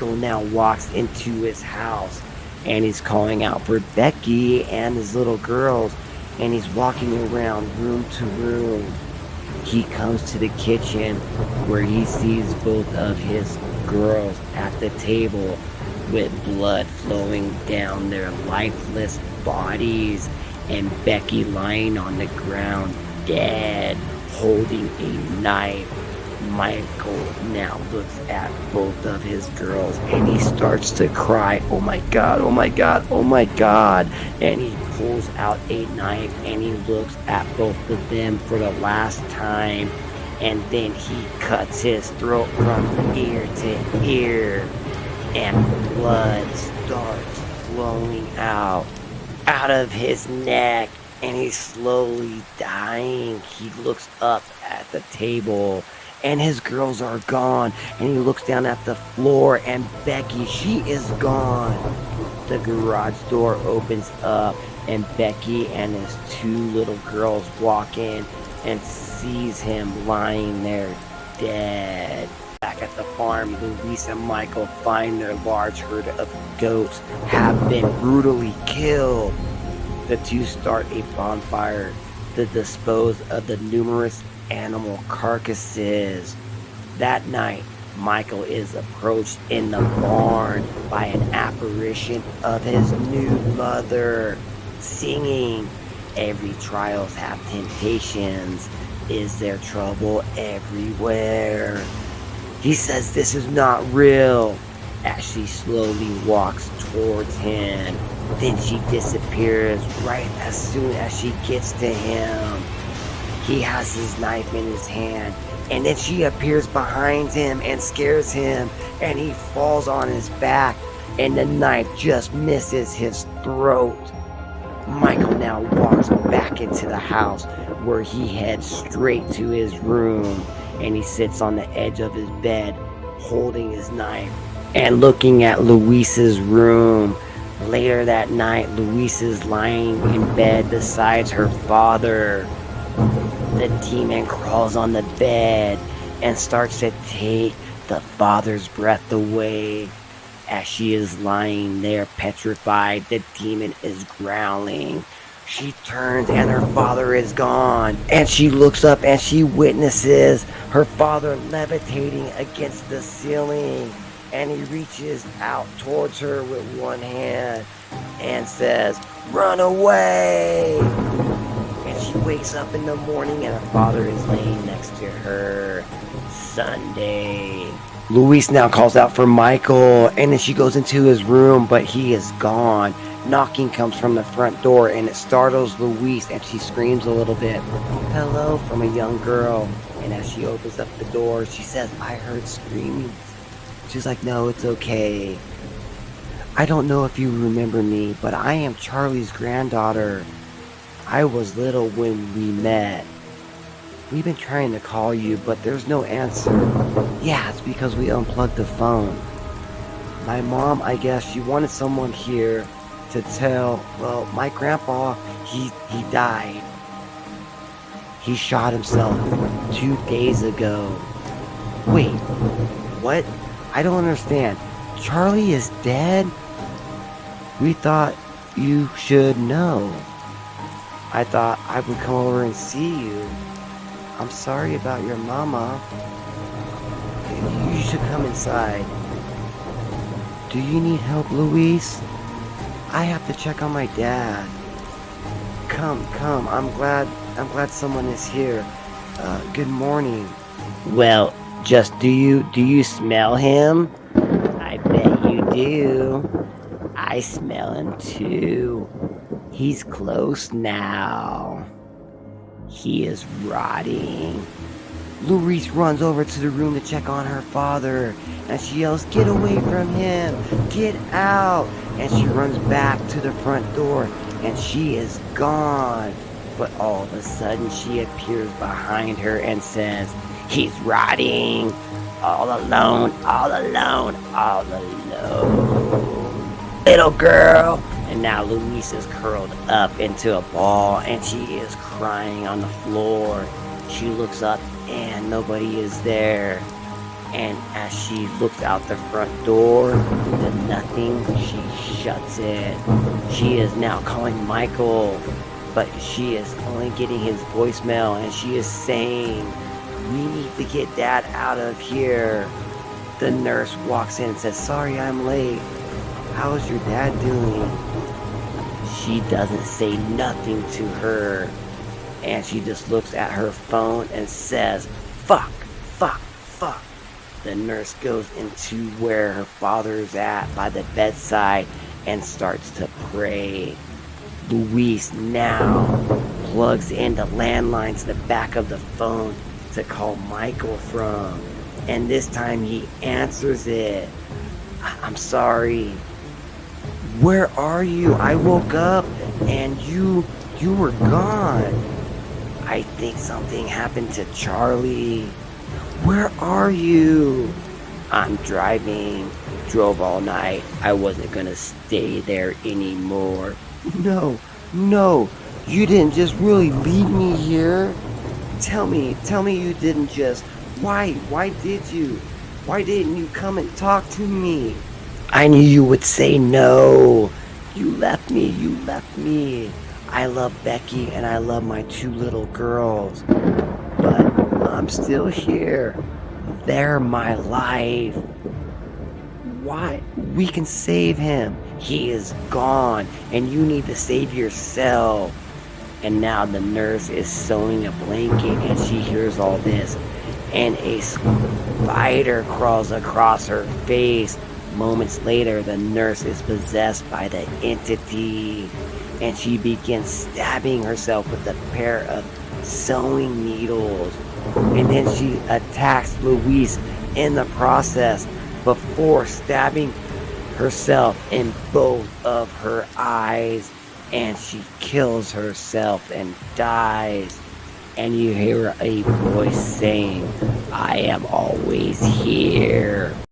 Michael now walks into his house and he's calling out for Becky and his little girls, and he's walking around room to room. He comes to the kitchen where he sees both of his girls at the table with blood flowing down their lifeless bodies, and Becky lying on the ground dead, holding a knife. Michael now looks at both of his girls and he starts to cry, "Oh my God, oh my God, oh my God." And he pulls out a knife and he looks at both of them for the last time. And then he cuts his throat from ear to ear. And blood starts flowing out of his neck. And he's slowly dying. He looks up at the table and his girls are gone, and he looks down at the floor and Becky, she is gone. The garage door opens up and Becky and his two little girls walk in and sees him lying there dead. Back at the farm, Luis and Michael find their large herd of goats have been brutally killed. The two start a bonfire to dispose of the numerous animal carcasses. That night, Michael is approached in the barn by an apparition of his new mother, singing, "Every trials have temptations. Is there trouble everywhere?" He says this is not real as she slowly walks towards him. Then she disappears right as soon as she gets to him. He has his knife in his hand, and then she appears behind him and scares him, and he falls on his back, and the knife just misses his throat. Michael now walks back into the house where he heads straight to his room, and he sits on the edge of his bed holding his knife and looking at Luis's room. Later that night, Luis is lying in bed beside her father. The demon crawls on the bed and starts to take the father's breath away. As she is lying there petrified, the demon is growling. She turns and her father is gone. And she looks up and she witnesses her father levitating against the ceiling. And he reaches out towards her with one hand and says, "Run away!" And she wakes up in the morning and her father is laying next to her. Sunday. Luis now calls out for Michael, and then she goes into his room, but he is gone. Knocking comes from the front door, and it startles Luis, and she screams a little bit, "Hello," from a young girl. And as she opens up the door, she says, "I heard screaming." She's like, "No, it's okay. I don't know if you remember me, but I am Charlie's granddaughter. I was little when we met. We've been trying to call you, but there's no answer." "Yeah, it's because we unplugged the phone. My mom, I guess, she wanted someone here to tell, well, my grandpa, he died. He shot himself 2 days ago." "Wait, what? I don't understand. Charlie is dead? We thought you should know. I thought I would come over and see you. I'm sorry about your mama. You should come inside. Do you need help, Luis? I have to check on my dad. Come. I'm glad someone is here. Good morning." "Well, just do you smell him?" "I bet you do. I smell him too. He's close now. He is rotting." Luis runs over to the room to check on her father, and she yells, "Get away from him! Get out!" And she runs back to the front door, and she is gone. But all of a sudden, she appears behind her and says, "He's rotting! All alone, all alone, all alone. Little girl!" And now Luis is curled up into a ball, and she is crying on the floor. She looks up and nobody is there. And as she looks out the front door to nothing, she shuts it. She is now calling Michael, but she is only getting his voicemail, and she is saying, "We need to get Dad out of here." The nurse walks in and says, "Sorry I'm late. How's your dad doing?" She doesn't say nothing to her, and she just looks at her phone and says, "Fuck, fuck, fuck." The nurse goes into where her father's at by the bedside and starts to pray. Luis now plugs into landlines the back of the phone to call Michael from. And this time he answers it. "I'm sorry. Where are you? I woke up and you were gone. I think something happened to Charlie. Where are you?" "I'm driving. Drove all night. I wasn't gonna stay there anymore." "No, no, you didn't just really leave me here. Tell me you didn't just, why did you? Why didn't you come and talk to me? I knew you would say no. You left me. I love Becky and I love my 2 little girls, but I'm still here. They're my life. Why? We can save him. He is gone, and you need to save yourself." And now the nurse is sewing a blanket, and she hears all this, and a spider crawls across her face. Moments later, the nurse is possessed by the entity, and she begins stabbing herself with a pair of sewing needles. And then she attacks Luis in the process before stabbing herself in both of her eyes, and she kills herself and dies. And you hear a voice saying, "I am always here."